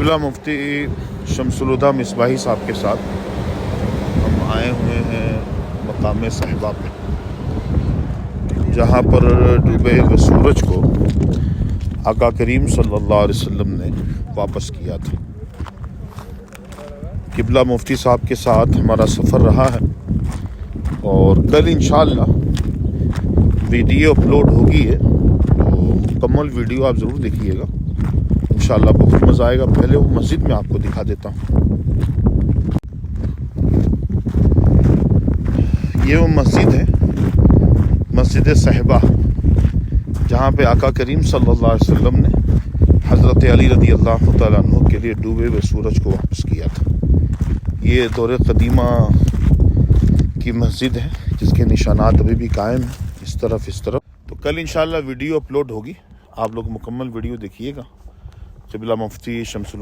क़िबला मुफ्ती शमसुल हुदा मिसबाही साहब के साथ हम आए हुए हैं मकाम साहिबा पे, जहाँ पर डूबे हुए सूरज को आका करीम सल्लल्लाहु अलैहि वसल्लम ने वापस किया था। क़िबला मुफ्ती साहब के साथ हमारा सफ़र रहा है और कल इंशाअल्लाह वीडियो अपलोड होगी है, तो मुकम्मल वीडियो आप ज़रूर देखिएगा, इंशाअल्लाह बहुत मज़ा आएगा। पहले वो मस्जिद में आपको दिखा देता हूँ। ये वो मस्जिद है, मस्जिद साहिबा, जहाँ पे आका करीम सल्लल्लाहु अलैहि वसल्लम ने हज़रत अली रज़ी अल्लाह तआला अन्हु के लिए डूबे हुए सूरज को वापस किया था। ये दौर कदीमा की मस्जिद है जिसके निशानात अभी भी कायम हैं, इस तरफ। तो कल इंशाअल्लाह वीडियो अपलोड होगी, आप लोग मुकम्मल वीडियो देखिएगा। क़िबला मुफ्ती शमसुल